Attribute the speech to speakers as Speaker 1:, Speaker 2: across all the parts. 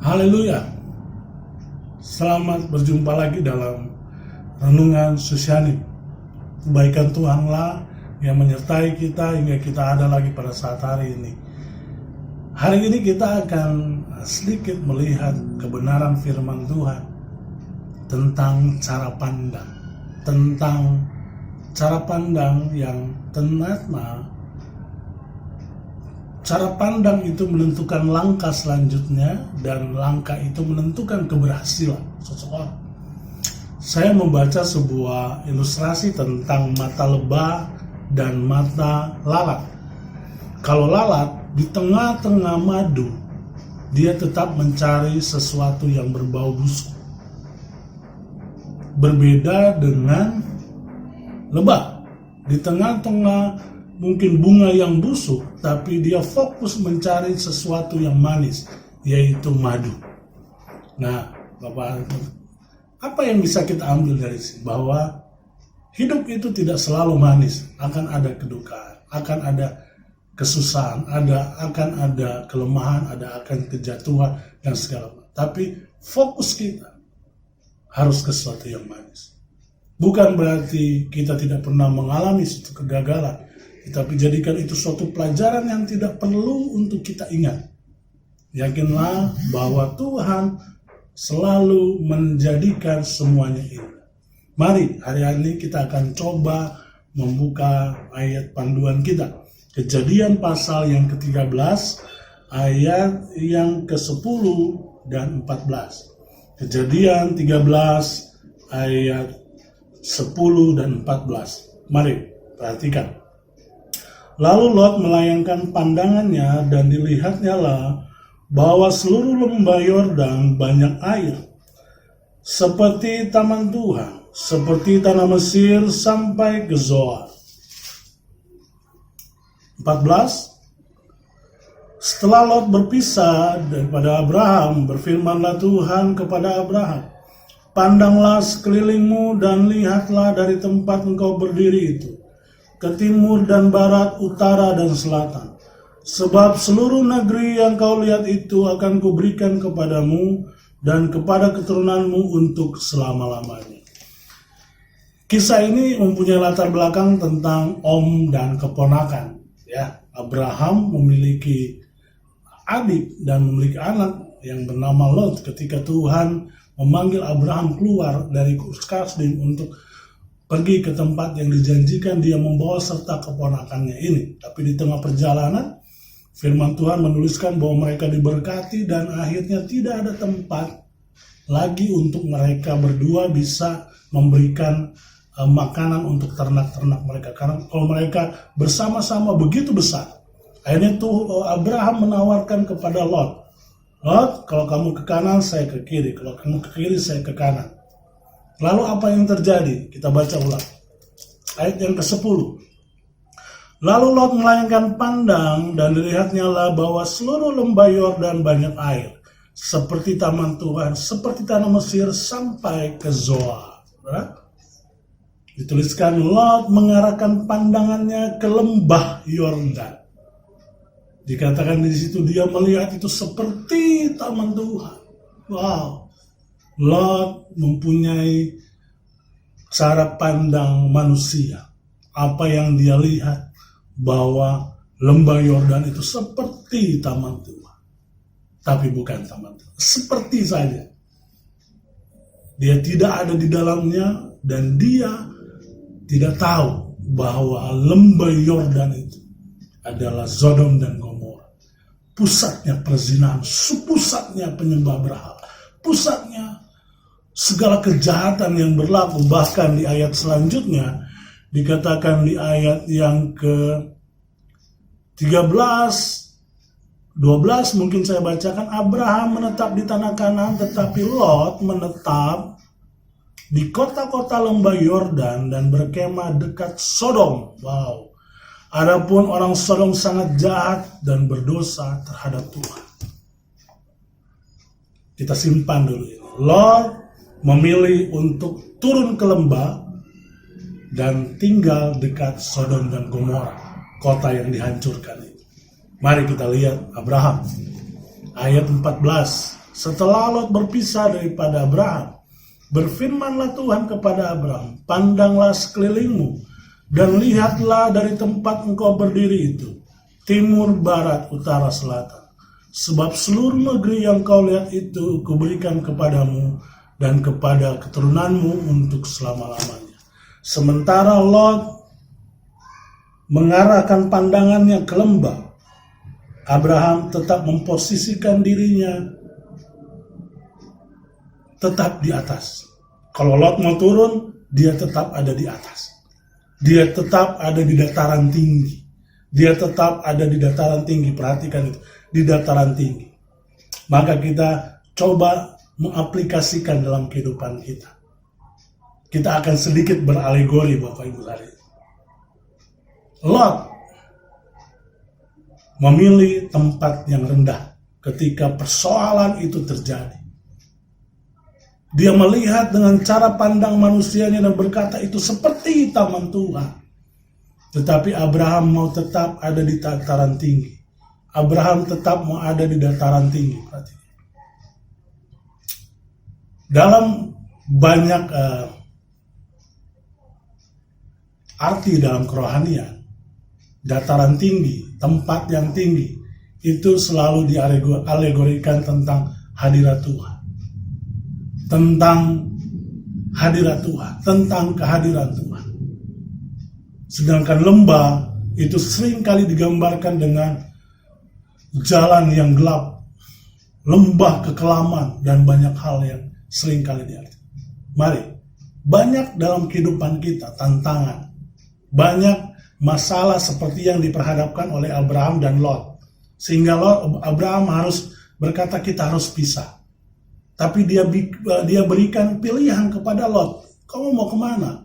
Speaker 1: Haleluya. Selamat berjumpa lagi dalam Renungan Susiani. Kebaikan Tuhanlah yang menyertai kita hingga kita ada lagi pada saat hari ini. Hari ini kita akan sedikit melihat kebenaran firman Tuhan tentang cara pandang. Tentang cara pandang yang ternyata cara pandang itu menentukan langkah selanjutnya, dan langkah itu menentukan keberhasilan seseorang. Saya membaca sebuah ilustrasi tentang mata lebah dan mata lalat. Kalau lalat di tengah-tengah madu, dia tetap mencari sesuatu yang berbau busuk. Berbeda dengan lebah, di tengah-tengah mungkin bunga yang busuk, tapi dia fokus mencari sesuatu yang manis, yaitu madu. Nah, Bapak, apa yang bisa kita ambil dari sini? Bahwa hidup itu tidak selalu manis, akan ada kedukaan, akan ada kesusahan, akan ada kelemahan, akan kejatuhan, dan segala macam. Tapi fokus kita harus ke sesuatu yang manis. Bukan berarti kita tidak pernah mengalami suatu kegagalan, tapi jadikan itu suatu pelajaran yang tidak perlu untuk kita ingat. Yakinlah bahwa Tuhan selalu menjadikan semuanya indah. Mari hari ini kita akan coba membuka ayat panduan kita. Kejadian pasal yang ke-13, ayat yang ke-10 dan 14. Kejadian 13, ayat 10 dan 14. Mari perhatikan. Lalu Lot melayangkan pandangannya dan dilihatnya lah bahwa seluruh lembah Yordan banyak air, seperti taman Tuhan, seperti tanah Mesir sampai ke Zoar. 14. Setelah Lot berpisah daripada Abraham, berfirmanlah Tuhan kepada Abraham, "Pandanglah sekelilingmu dan lihatlah dari tempat engkau berdiri itu, ke timur dan barat, utara dan selatan. Sebab seluruh negeri yang kau lihat itu akan kuberikan kepadamu dan kepada keturunanmu untuk selama-lamanya." Kisah ini mempunyai latar belakang tentang om dan keponakan. Ya, Abraham memiliki adik dan memiliki anak yang bernama Lot ketika Tuhan memanggil Abraham keluar dari Ur Kasdim untuk pergi ke tempat yang dijanjikan, dia membawa serta keponakannya ini. Tapi di tengah perjalanan, firman Tuhan menuliskan bahwa mereka diberkati dan akhirnya tidak ada tempat lagi untuk mereka berdua bisa memberikan makanan untuk ternak-ternak mereka. Karena kalau mereka bersama-sama begitu besar, akhirnya tuh Abraham menawarkan kepada Lot, "Lot, kalau kamu ke kanan, saya ke kiri. Kalau kamu ke kiri, saya ke kanan." Lalu apa yang terjadi? Kita baca ulang. Ayat yang ke-10. Lalu Lot melayangkan pandang dan dilihatnya lah bahwa seluruh lembah Yordan banyak air, seperti taman Tuhan, seperti tanah Mesir sampai ke Zoar. Dituliskan Lot mengarahkan pandangannya ke lembah Yordan. Dikatakan di situ dia melihat itu seperti taman Tuhan. Wow. Lot mempunyai cara pandang manusia. Apa yang dia lihat bahwa lembah Yordan itu seperti taman Tuhan. Tapi bukan taman Tuhan. Seperti saja. Dia tidak ada di dalamnya dan dia tidak tahu bahwa lembah Yordan itu adalah Sodom dan Gomora. Pusatnya perzinahan, pusatnya penyembah berhala, pusatnya segala kejahatan yang berlaku. Bahkan di ayat selanjutnya dikatakan di ayat yang ke-13, 12 mungkin saya bacakan, Abraham menetap di tanah Kanaan, tetapi Lot menetap di kota-kota lembah Yordan dan berkemah dekat Sodom. Wow. Adapun orang Sodom sangat jahat dan berdosa terhadap Tuhan. Kita simpan dulu ini. Lot memilih untuk turun ke lembah dan tinggal dekat Sodom dan Gomora, kota yang dihancurkan itu. Mari kita lihat Abraham. Ayat 14 Setelah Lot berpisah daripada Abraham, berfirmanlah Tuhan kepada Abraham, pandanglah sekelilingmu, dan lihatlah dari tempat engkau berdiri itu, timur, barat, utara, selatan. Sebab seluruh negeri yang kau lihat itu kuberikan kepadamu dan kepada keturunanmu untuk selama-lamanya. Sementara Lot mengarahkan pandangannya ke lembah, Abraham tetap memposisikan dirinya tetap di atas. Kalau Lot mau turun, dia tetap ada di atas. Dia tetap ada di dataran tinggi. Dia tetap ada di dataran tinggi. Perhatikan itu, di dataran tinggi. Maka kita coba mengaplikasikan dalam kehidupan kita. Kita akan sedikit beralegori, Bapak Ibu hari ini. Lot memilih tempat yang rendah ketika persoalan itu terjadi. Dia melihat dengan cara pandang manusianya dan berkata itu seperti taman Tuhan. Tetapi Abraham mau tetap ada di dataran tinggi. Abraham tetap mau ada di dataran tinggi. Dalam banyak arti dalam kerohanian, dataran tinggi, tempat yang tinggi, itu selalu dialegorikan tentang hadirat Tuhan. Tentang hadirat Tuhan, tentang kehadiran Tuhan. Sedangkan lembah itu sering kali digambarkan dengan jalan yang gelap, lembah kekelaman, dan banyak hal yang sering kali diartikan. Mari, banyak dalam kehidupan kita tantangan, banyak masalah seperti yang diperhadapkan oleh Abraham dan Lot. Sehingga Abraham harus berkata kita harus pisah. Tapi dia berikan pilihan kepada Lot. Kamu mau kemana?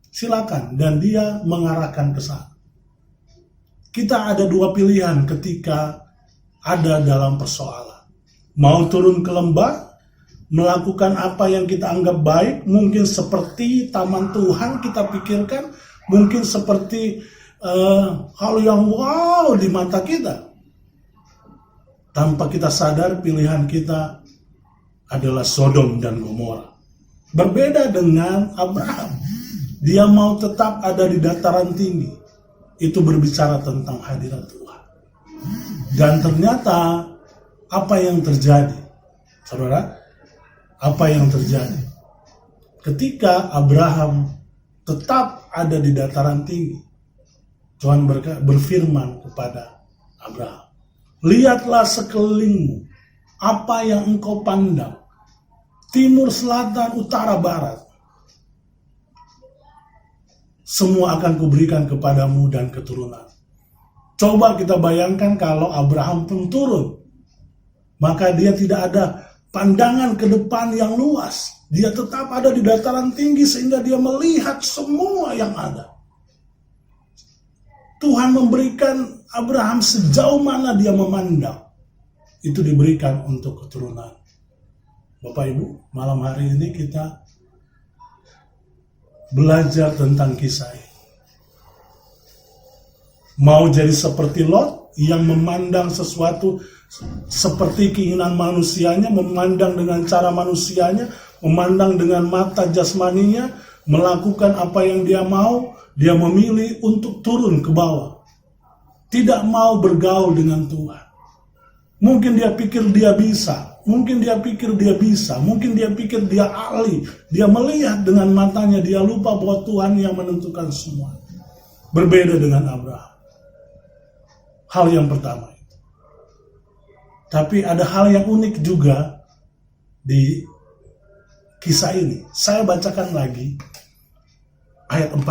Speaker 1: Silakan. Dan dia mengarahkan ke sana. Kita ada dua pilihan ketika ada dalam persoalan. Mau turun ke lembah, melakukan apa yang kita anggap baik, mungkin seperti taman Tuhan kita pikirkan, mungkin seperti hal yang wow di mata kita. Tanpa kita sadar pilihan kita adalah Sodom dan Gomora. Berbeda dengan Abraham. Dia mau tetap ada di dataran tinggi. Itu berbicara tentang hadirat Tuhan. Dan ternyata apa yang terjadi? Saudara, apa yang terjadi? Ketika Abraham tetap ada di dataran tinggi, Tuhan berfirman kepada Abraham, lihatlah sekelilingmu, apa yang engkau pandang, timur, selatan, utara, barat, semua akan kuberikan kepadamu dan keturunan. Coba kita bayangkan kalau Abraham pun turun, maka dia tidak ada pandangan ke depan yang luas. Dia tetap ada di dataran tinggi sehingga dia melihat semua yang ada. Tuhan memberikan Abraham sejauh mana dia memandang. Itu diberikan untuk keturunan. Bapak Ibu, malam hari ini kita belajar tentang kisah ini. Mau jadi seperti Lot yang memandang sesuatu seperti keinginan manusianya, memandang dengan cara manusianya, memandang dengan mata jasmaninya, melakukan apa yang dia mau, dia memilih untuk turun ke bawah. Tidak mau bergaul dengan Tuhan. Mungkin dia pikir dia bisa, mungkin dia pikir dia bisa, mungkin dia pikir dia ahli. Dia melihat dengan matanya, dia lupa bahwa Tuhan yang menentukan semua. Berbeda dengan Abraham. Hal yang pertama itu. Tapi ada hal yang unik juga di kisah ini. Saya bacakan lagi ayat 14.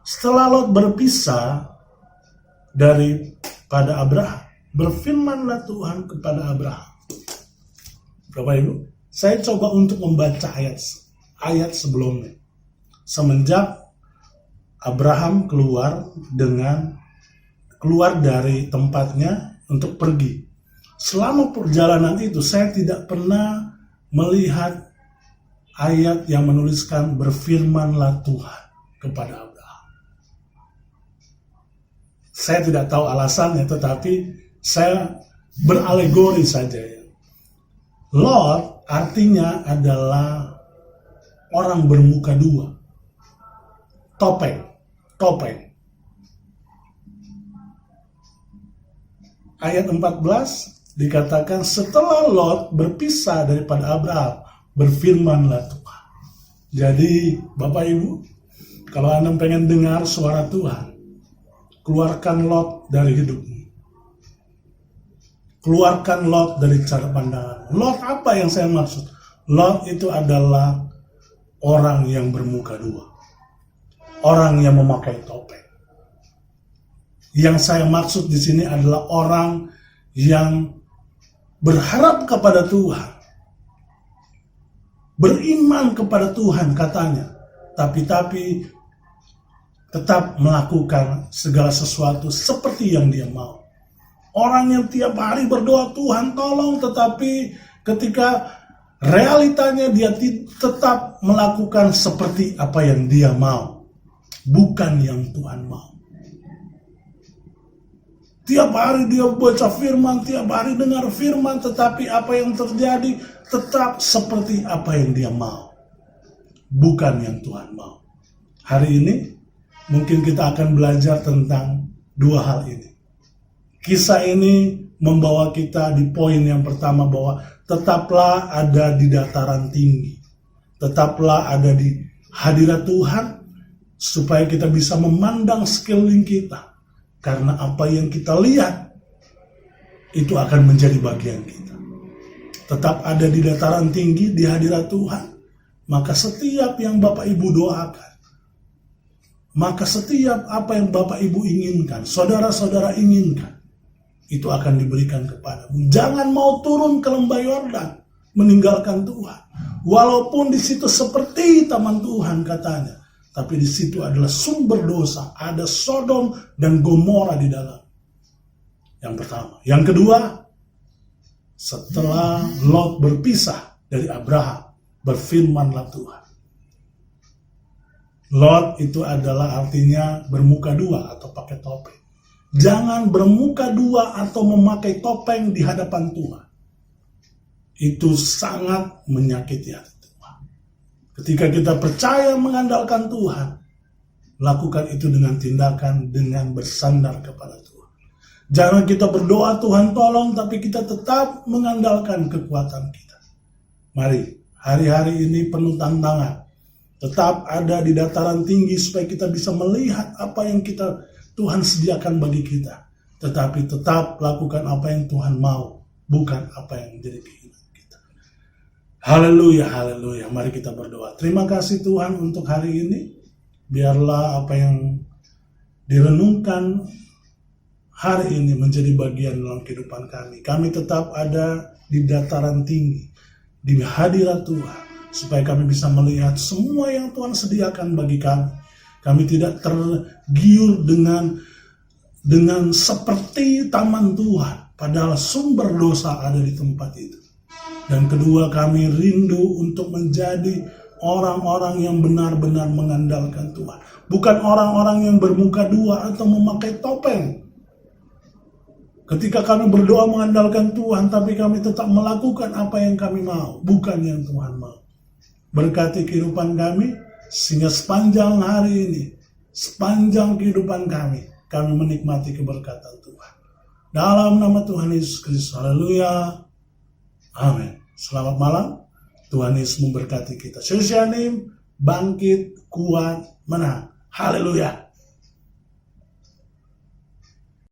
Speaker 1: Setelah Lot berpisah daripada Abraham, berfirmanlah Tuhan kepada Abraham. Bapak Ibu, saya coba untuk membaca ayat sebelumnya. Semenjak Abraham keluar dari tempatnya untuk pergi. Selama perjalanan itu saya tidak pernah melihat ayat yang menuliskan berfirmanlah Tuhan kepada Abraham. Saya tidak tahu alasannya, tetapi saya beralegori saja ya. Lot artinya adalah orang bermuka dua. Topeng. Ayat 14 dikatakan setelah Lot berpisah daripada Abraham, berfirmanlah Tuhan. Jadi Bapak Ibu, kalau Anda pengen dengar suara Tuhan, keluarkan Lot dari hidupmu. Keluarkan Lot dari cara pandangan. Lot apa yang saya maksud? Lot itu adalah orang yang bermuka dua. Orang yang memakai topeng. Yang saya maksud di sini adalah orang yang berharap kepada Tuhan. Beriman kepada Tuhan katanya. Tapi tetap melakukan segala sesuatu seperti yang dia mau. Orang yang tiap hari berdoa, Tuhan tolong, tetapi ketika realitanya dia tetap melakukan seperti apa yang dia mau. Bukan yang Tuhan mau. Tiap hari dia baca firman, tiap hari dengar firman, tetapi apa yang terjadi tetap seperti apa yang dia mau. Bukan yang Tuhan mau. Hari ini mungkin kita akan belajar tentang dua hal ini. Kisah ini membawa kita di poin yang pertama bahwa tetaplah ada di dataran tinggi. Tetaplah ada di hadirat Tuhan supaya kita bisa memandang sekeliling kita. Karena apa yang kita lihat itu akan menjadi bagian kita. Tetap ada di dataran tinggi di hadirat Tuhan. Maka setiap yang Bapak Ibu doakan, maka setiap apa yang Bapak Ibu inginkan, saudara-saudara inginkan, itu akan diberikan kepadamu. Jangan mau turun ke lembah Yordan meninggalkan Tuhan. Walaupun di situ seperti taman Tuhan katanya, tapi di situ adalah sumber dosa. Ada Sodom dan Gomora di dalam. Yang pertama. Yang kedua, setelah Lot berpisah dari Abraham, berfirmanlah Tuhan. Lot itu adalah artinya bermuka dua atau pakai topeng. Jangan bermuka dua atau memakai topeng di hadapan Tuhan. Itu sangat menyakiti hati Tuhan. Ketika kita percaya mengandalkan Tuhan, lakukan itu dengan tindakan, dengan bersandar kepada Tuhan. Jangan kita berdoa Tuhan tolong, tapi kita tetap mengandalkan kekuatan kita. Mari, hari-hari ini penuh tantangan. Tetap ada di dataran tinggi supaya kita bisa melihat apa yang Tuhan sediakan bagi kita. Tetapi tetap lakukan apa yang Tuhan mau, bukan apa yang menjadi keinginan kita. Haleluya, haleluya. Mari kita berdoa. Terima kasih Tuhan untuk hari ini. Biarlah apa yang direnungkan hari ini menjadi bagian dalam kehidupan kami. Kami tetap ada di dataran tinggi, di hadirat Tuhan, supaya kami bisa melihat semua yang Tuhan sediakan bagi kami. Kami tidak tergiur dengan seperti taman Tuhan, padahal sumber dosa ada di tempat itu. Dan kedua, kami rindu untuk menjadi orang-orang yang benar-benar mengandalkan Tuhan. Bukan orang-orang yang bermuka dua atau memakai topeng. Ketika kami berdoa mengandalkan Tuhan, tapi kami tetap melakukan apa yang kami mau, bukan yang Tuhan mau. Berkati kehidupan kami, sehingga sepanjang hari ini, sepanjang kehidupan kami menikmati keberkatan Tuhan. Dalam nama Tuhan Yesus Kristus, haleluya, amin. Selamat malam, Tuhan Yesus memberkati kita. Sosianim, bangkit, kuat, menang. Haleluya.